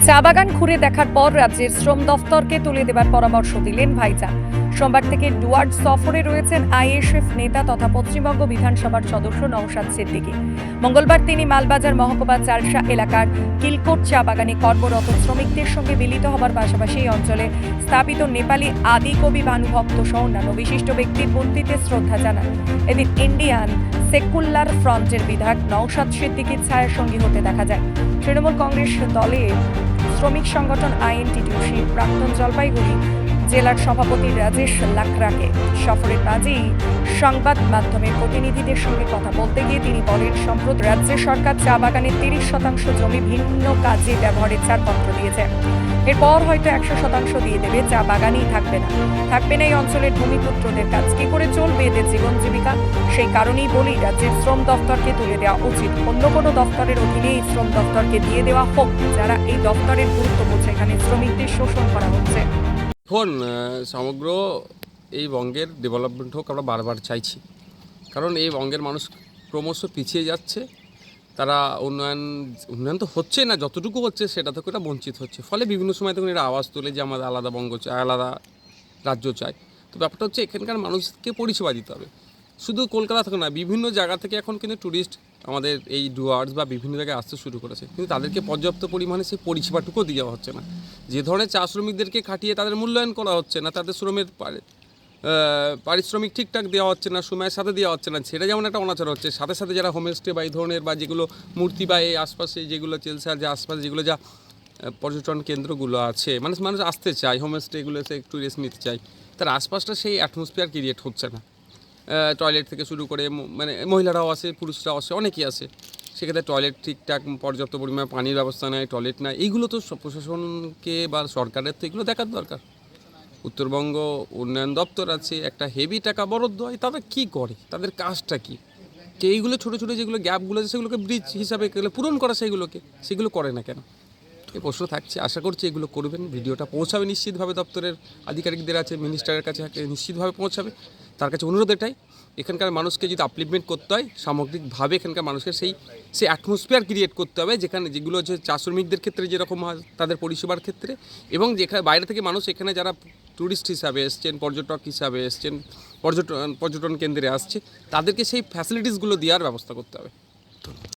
চা বাগান ঘুরে দেখার পর রাজ্যের শ্রম দফতরকে তুলে দেবার পরামর্শ দিলেন ভাইজান। সোমবার থেকে ডুয়ার্ড সফরে রয়েছেন আইএসএফ নেতা তথা পশ্চিমবঙ্গ বিধানসভার সদস্য নওশাদ সিদ্দিকী। মঙ্গলবার তিনি মালবাজার মহকুমা চারশা এলাকার কিলকোট চা বাগানে কর্মরত শ্রমিকদের সঙ্গে মিলিত হবার পাশাপাশি এই অঞ্চলে স্থাপিত নেপালি আদিকবি ভানুভক্ত সহ অন্যান্য বিশিষ্ট ব্যক্তির মূর্তিতে শ্রদ্ধা জানান। এদিন ইন্ডিয়ান সেকুলার ফ্রন্টের বিধায়ক নওশাদ সিদ্দিকীর ছায়ার সঙ্গী হতে দেখা যায়। তৃণমূল কংগ্রেস দলের শ্রমিক সংগঠন আইএনটিটিউসির প্রাক্তন জলপাইগুড়ি জেলার সভাপতি রাজেশ লাকরাকে সফরের মাঝেই সংবাদ মাধ্যমের প্রতিনিধিদের সঙ্গে কথা বলতে গিয়ে তিনি বলেন, সম্প্রতি রাজ্য সরকার চা বাগানের 30% জমি ভিন্ন কাজে ব্যবহারের ছাড়পত্র দিয়েছে। এরপর হয়তো 100% দিয়ে দেবে, চা বাগানই থাকবে না এই অঞ্চলের ভূমিপুত্রদের কাজ। কি করে চলবে এদের জীবন জীবিকা? সেই কারণেই বলি, রাজ্যের শ্রম দফতরকে তুলে দেওয়া উচিত। অন্য কোনো দফতরের অধীনে এই শ্রম দফতরকে দিয়ে দেওয়া হোক, যারা এই দফতরের গুরুত্ব বোঝে। এখানে শ্রমিকদের শোষণ করা হচ্ছে। এখন সমগ্র এই বঙ্গের ডেভেলপমেন্ট হোক আমরা বারবার চাইছি, কারণ এই বঙ্গের মানুষ ক্রমশ পিছিয়ে যাচ্ছে। তারা উন্নয়ন তো হচ্ছে না, যতটুকু হচ্ছে সেটা থেকে এটা বঞ্চিত হচ্ছে। ফলে বিভিন্ন সময় তখন এরা আওয়াজ তোলে যে আমাদের আলাদা বঙ্গ চাই, আলাদা রাজ্য চাই। তো ব্যাপারটা হচ্ছে এখানকার মানুষকে পরিষেবা দিতে হবে। শুধু কলকাতা থেকে না, বিভিন্ন জায়গা থেকে এখন কিন্তু ট্যুরিস্ট আমাদের এই ডুয়ার্স বা বিভিন্ন জায়গায় আসতে শুরু করেছে, কিন্তু তাদেরকে পর্যাপ্ত পরিমাণে সেই পরিষেবাটুকুও দেওয়া হচ্ছে না। যে ধরনের চা শ্রমিকদেরকে খাটিয়ে তাদের মূল্যায়ন করা হচ্ছে না, তাদের শ্রমের পারিশ্রমিক ঠিকঠাক দেওয়া হচ্ছে না, সময়ের সাথে দেওয়া হচ্ছে না, সেটা যেমন একটা অনাচার হচ্ছে। সাথে সাথে যারা হোমস্টে বা এই ধরনের বা যেগুলো মূর্তি বা এই আশপাশে যেগুলো চেলসার যে আশপাশে যেগুলো যা পর্যটন কেন্দ্রগুলো আছে, মানুষ আসতে চায়, হোমস্টে এগুলো এসে একটু রেস্ট নিতে চায়, তার আশপাশটা সেই অ্যাটমসফিয়ার ক্রিয়েট হচ্ছে না। টয়লেট থেকে শুরু করে মহিলারাও আসে, পুরুষরাও আসে, অনেকেই আসে। সেক্ষেত্রে টয়লেট ঠিকঠাক পর্যাপ্ত পরিমাণে পানির ব্যবস্থা নেই, টয়লেট নাই, এইগুলো তো প্রশাসনকে বা সরকারের তো এগুলো দেখার দরকার। উত্তরবঙ্গ উন্নয়ন দপ্তর আছে, একটা হেভি টাকা বরাদ্দ হয়, তারা কী করে, তাদের কাজটা কী? এইগুলো ছোটো ছোটো যেগুলো গ্যাপগুলো আছে সেগুলোকে ব্রিজ হিসাবে পূরণ করা, সেগুলো করে না কেন? এই প্রশ্ন থাকছে। আশা করছি এগুলো করবেন, ভিডিওটা পৌঁছাবে নিশ্চিতভাবে, দপ্তরের আধিকারিকদের আছে, মিনিস্টারের কাছে নিশ্চিতভাবে পৌঁছাবে। তার কাছে অনুরোধ এটাই, এখানকার মানুষকে যদি আপলিফমেন্ট করতে হয়, সামগ্রিকভাবে এখানকার মানুষকে সেই অ্যাটমসফিয়ার ক্রিয়েট করতে হবে, যেগুলো হচ্ছে চা শ্রমিকদের ক্ষেত্রে যেরকম হয় তাদের পরিষেবার ক্ষেত্রে, এবং যেখানে বাইরে থেকে মানুষ এখানে যারা ট্যুরিস্ট হিসাবে এসছেন, পর্যটক হিসাবে এসছেন, পর্যটন কেন্দ্রে আসছে, তাদেরকে সেই ফ্যাসিলিটিসগুলো দেওয়ার ব্যবস্থা করতে হবে।